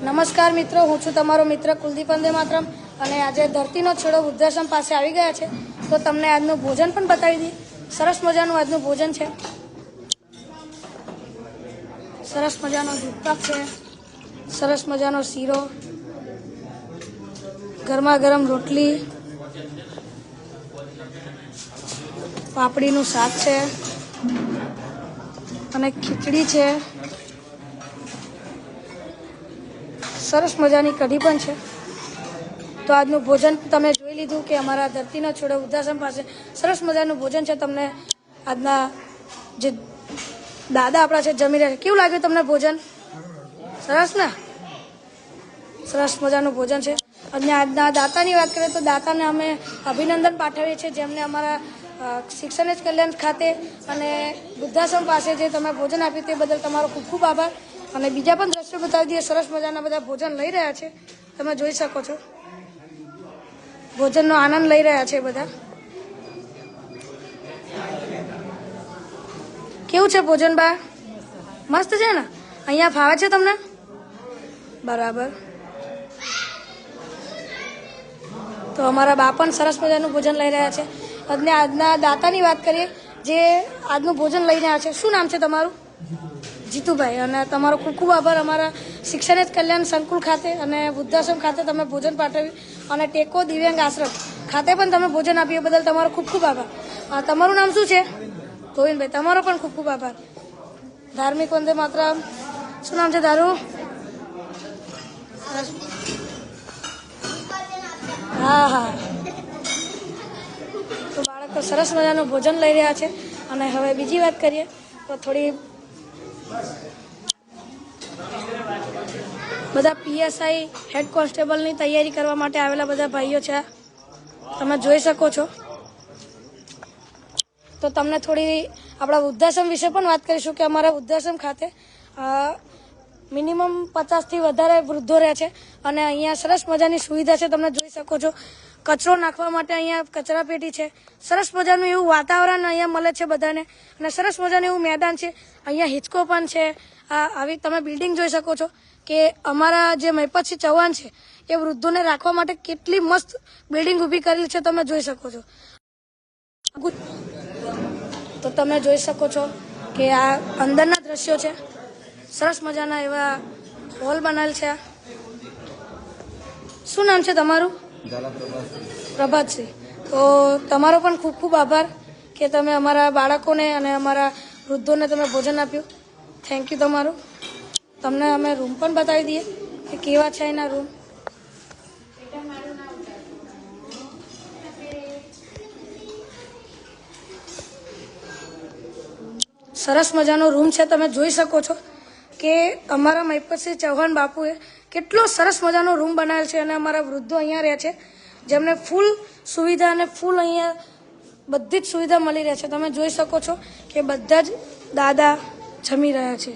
નમસ્કાર મિત્રો, હું છું તમારો મિત્ર કુલદીપ વંદે માતરમ અને આજે ધરતીનો છેડો વૃદ્ધાશ્રમ પાસે આવી ગયા છે તો તમને આજનું ભોજન પણ બતાવી દઈએ. સરસ મજાનું આજનું ભોજન છે. સરસ મજાનો દૂધપાક છે, સરસ મજાનો શીરો, ગરમા ગરમ રોટલી, પાપડીનું શાક છે અને ખીચડી છે. સરસ મજાની કઢી પણ છે. તો આજનું ભોજન તમે જોઈ લીધું કે અમારા ધરતીનો છેડો વૃદ્ધાશ્રમ પાસે સરસ મજાનું ભોજન છે. તમને આજના જે દાદા આપણા છે જમી રહ્યા છે, કેવું લાગ્યું તમને ભોજન? સરસ ને? સરસ મજાનું ભોજન છે. અને આજના દાતાની વાત કરીએ તો દાતાને અમે અભિનંદન પાઠવીએ છીએ, જેમને અમારા શિક્ષણ જ કલ્યાણ ખાતે અને વૃદ્ધાશ્રમ પાસે જે તમે ભોજન આપ્યું તે બદલ તમારો ખૂબ ખૂબ આભાર. અને બીજા પણ દ્રશ્યો બતાવી દઈએ. સરસ મજાના બધા ભોજન લઈ રહ્યા છે, તમે જોઈ શકો છો. ભોજનનો આનંદ લઈ રહ્યા છે બધા. કેવું છે ભોજન બા? મસ્ત છે ને? અહીંયા ફાવે છે તમને? બરાબર. તો અમારા બા પણ સરસ મજાનું ભોજન લઈ રહ્યા છે. અને આજના દાતાની વાત કરીએ જે આજનું ભોજન લઈને આવ્યા છે. શું નામ છે તમારું? જીતુભાઈ. અને તમારો ખૂબ ખૂબ આભાર. અમારા શિક્ષણ જ કલ્યાણ સંકુલ ખાતે અને વૃદ્ધાશ્રમ ખાતે તમે ભોજન પાઠવ્યું અને ટેકો દિવ્યાંગ આશ્રમ ખાતે પણ તમે ભોજન આપ્યું બદલ તમારો ખૂબ ખૂબ આભાર. તમારું નામ શું છે? ગોવિંદભાઈ. તમારો પણ ખૂબ ખૂબ આભાર. ધાર્મિક વંદે માતરમ. શું નામ છે તારું? હા હા. તો બાળકો સરસ મજાનું ભોજન લઈ રહ્યા છે. અને હવે બીજી વાત કરીએ તો થોડી બધા પીએસઆઈ હેડ કોન્સ્ટેબલની તૈયારી કરવા માટે આવેલા બધા ભાઈઓ છે, તમે જોઈ શકો છો. તો તમને થોડી આપણા વૃદ્ધાશ્રમ વિશે પણ વાત કરીશું કે અમારા વૃદ્ધાશ્રમ ખાતે મિનિમમ 50થી વધારે વૃદ્ધો રહે છે અને અહીંયા સરસ મજાની સુવિધા છે, તમે જોઈ શકો છો. કચરો નાખવા માટે અહીંયા કચરા પેટી છે. સરસ મજાનું એવું વાતાવરણ અહીંયા મળે છે બધાને અને સરસ મજાનું એવું મેદાન છે. અહીંયા હિંચકો પણ છે. આવી તમે બિલ્ડિંગ જોઈ શકો છો કે અમારા જે મહિપતસિંહ ચૌહાણ છે એ વૃદ્ધોને રાખવા માટે કેટલી મસ્ત બિલ્ડિંગ ઊભી કરેલી છે, તમે જોઈ શકો છો. તો તમે જોઈ શકો છો કે આ અંદરના દ્રશ્યો છે. સરસ મજાના એવા હોલ બનાવેલ છે. શું નામ છે તમારું? પ્રભાતસિંહ. તો તમારો પણ ખૂબ ખૂબ આભાર કે તમે અમારા બાળકોને અને અમારા વૃદ્ધોને તમે ભોજન આપ્યું. થેન્ક યુ તમારું. તમને અમે રૂમ પણ બતાવી દઈએ કે કેવા છે એના રૂમ. સરસ મજાનો રૂમ છે, તમે જોઈ શકો છો કે અમારા મહિપતસિંહ ચૌહાણ બાપુએ કેટલો સરસ મજાનો રૂમ બનાવેલ છે અને અમારા વૃદ્ધો અહીંયા રહે છે જેમને ફૂલ સુવિધા અને ફૂલ અહીંયા બધી જ સુવિધા મળી રહે છે. તમે જોઈ શકો છો કે બધા જ દાદા જમી રહ્યા છે.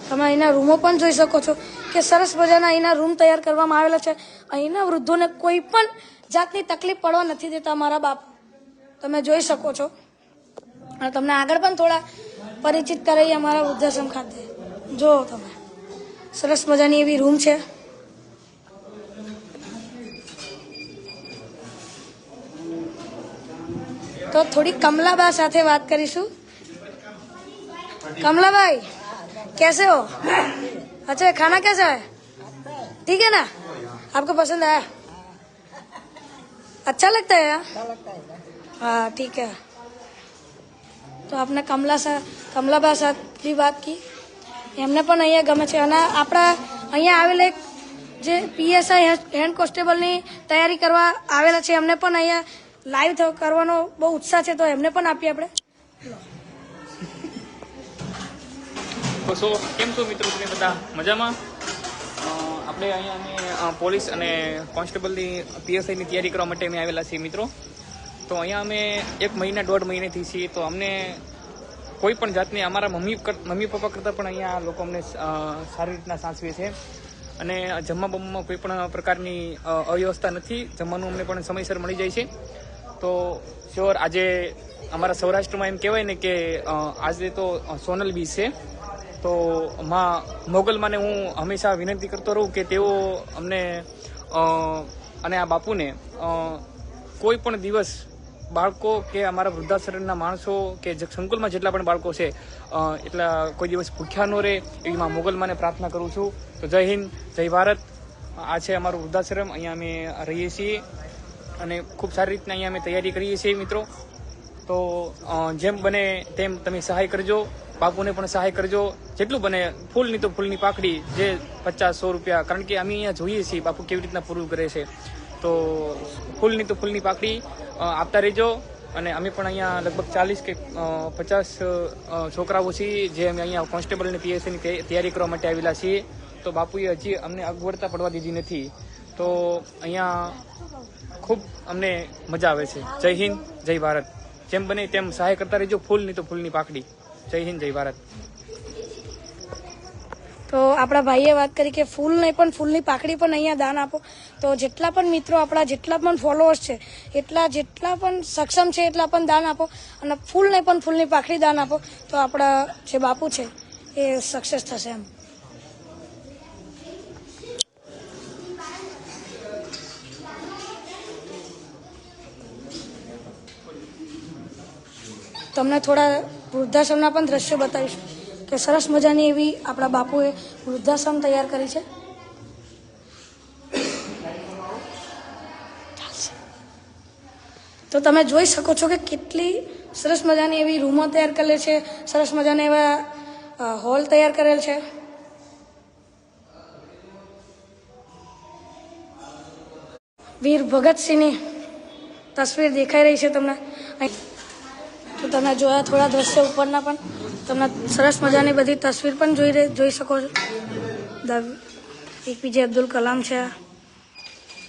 તમે અહીંના રૂમો પણ જોઈ શકો છો કે સરસ મજાના અહીંના રૂમ તૈયાર કરવામાં આવેલા છે. અહીંના વૃદ્ધોને કોઈ પણ જાતની તકલીફ પડવા નથી દેતા અમારા બાપુ, તમે જોઈ શકો છો. અને તમને આગળ પણ થોડા પરિચિત કરાવી અમારા વૃદ્ધાશ્રમ ખાતે. જો તમે સરસ મજાની એવી રૂમ છે. તો થોડી કમલાબા સાથે વાત કરીશું. कमलाबाई कैसे हो? अच्छा खाना कैसा है? ठीक है ना? आपको पसंद आया? अच्छा लगता है? हाँ ठीक है. તો આપણે કમલાબા સાથે વાત કી. એમને પણ અહીંયા ગમે છે અને આપણા અહીંયા આવેલા એક જે પીએસઆઈ હેડ કોન્સ્ટેબલની તૈયારી કરવા આવેલા છે એમને પણ અહીંયા લાઈવ કરવાનો બહુ ઉત્સાહ છે, તો એમને પણ આપીએ આપણે. તો કેમ છો મિત્રો, તમે બધા મજામાં? આપણે અહીંયા અમે પોલીસ અને કોન્સ્ટેબલની પીએસઆઈની તૈયારી કરવા માટે અમે આવેલા છીએ મિત્રો. તો અહીંયા અમે 1-1.5 મહિનેથી છીએ. તો અમને કોઈ પણ જાતની અમારા મમ્મી પપ્પા કરતાં પણ અહીંયા લોકો અમને સારી રીતના સાચવે છે અને જમવા બમવામાં કોઈ પણ પ્રકારની અવ્યવસ્થા નથી. જમવાનું અમને પણ સમયસર મળી જાય છે. તો શ્યોર આજે અમારા સૌરાષ્ટ્રમાં એમ કહેવાય ને કે આજે તો સોનલ બીજ છે, તો માં મોગલમાને હું હંમેશા વિનંતી કરતો રહું કે તેઓ અમને અને આ બાપુને કોઈ પણ દિવસ બાળકો કે અમારા વૃદ્ધાશ્રમના માણસો કે સંકુલમાં જેટલા પણ બાળકો છે એટલા કોઈ દિવસ ભૂખ્યા ન રહે એવી માં મોગલમાને પ્રાર્થના કરું છું. તો જય હિન્દ, જય ભારત. આ છે અમારું વૃદ્ધાશ્રમ, અહીંયા અમે રહીએ છીએ અને ખૂબ સારી રીતના અહીંયા અમે તૈયારી કરીએ છીએ મિત્રો. તો જેમ બને તેમ તમે સહાય કરજો, બાપુને પણ સહાય કરજો, જેટલું બને. ફૂલની તો ફૂલની પાકડી, જે 50-100 રૂપિયા, કારણ કે અમે અહીંયા જોઈએ છીએ બાપુ કેવી રીતના પૂરું કરે છે. તો ફૂલની તો ફૂલની પાકડી આપતા રહેજો. અને અમે પણ અહીંયા લગભગ 40 કે 50 છોકરાઓ છીએ જે અમે અહીંયા કોન્સ્ટેબલ અને પીએસઆઈની તૈયારી કરવા માટે આવેલા છીએ. તો બાપુએ હજી અમને અગવડતા પડવા દીધી નથી. તો અહીંયા ખૂબ અમને મજા આવે છે. જય હિન્દ, જય ભારત. જેમ બને તેમ સહાય કરતા રહેજો. ફૂલની તો ફૂલની પાકડી. જય હિન્દ, જય ભારત. તો આપણા ભાઈએ વાત કરી કે ફૂલ નહીં પણ ફૂલની પાકડી પણ અહીંયા દાન આપો. તો જેટલા પણ મિત્રો આપણા જેટલા પણ ફોલોઅર્સ છે જેટલા પણ સક્ષમ છે એટલા પણ દાન આપો. અને ફૂલ નહીં પણ ફૂલની પાકડી દાન આપો. તો આપણા જે બાપુ છે એ સક્સેસ થશે એમ. તમને થોડા વૃદ્ધાશ્રમના પણ દ્રશ્યો બતાવીશું કે સરસ મજાની એવી આપણા બાપુએ વૃદ્ધાશ્રમ તૈયાર કરી છે. તો તમે જોઈ શકો છો કે કેટલી સરસ મજાની એવી રૂમો તૈયાર કરેલ છે, સરસ મજાના એવા હોલ તૈયાર કરેલ છે. વીર ભગતસિંહની તસવીર દેખાઈ રહી છે તમને. તો તમે જોયા થોડા દ્રશ્યો ઉપરના પણ તમે સરસ મજાની બધી તસવીર પણ જોઈ શકો છો. APJ અબ્દુલ કલામ છે.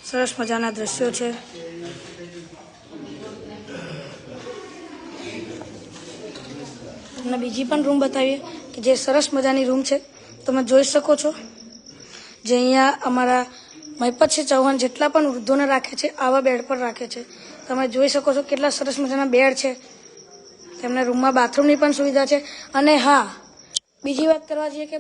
સરસ મજાના દ્રશ્યો છે. તમને બીજી પણ રૂમ બતાવીએ કે જે સરસ મજાની રૂમ છે. તમે જોઈ શકો છો જે અહીંયા અમારા મહિપતસિંહ ચૌહાણ જેટલા પણ વૃદ્ધોને રાખે છે આવા બેડ પર રાખે છે. તમે જોઈ શકો છો કેટલા સરસ મજાના બેડ છે. તેમના રૂમમાં બાથરૂમની પણ સુવિધા છે. અને હા, બીજી વાત કરવા જઈએ કે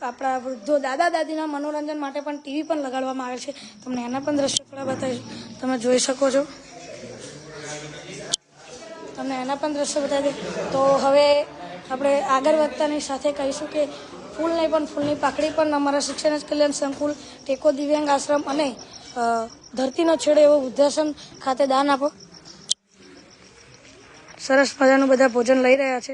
આપણા વૃદ્ધો દાદા દાદીના મનોરંજન માટે પણ ટીવી પણ લગાડવામાં આવે છે. તમને એના પણ દ્રશ્યો થોડા બતાવીશું. તમે જોઈ શકો છો. તમને એના પણ દ્રશ્યો બતાવી દઉં. તો હવે આપણે આગળ વધતાની સાથે કહીશું કે ફૂલ નહીં પણ ફૂલની પાકડી પણ અમારા શિક્ષણ કલ્યાણ સંકુલ, ટેકો દિવ્યાંગ આશ્રમ અને ધરતીનો છેડો એવો વૃદ્ધાશ્રમ ખાતે દાન આપો. સરસ મજાનું બધા ભોજન લઈ રહ્યા છે.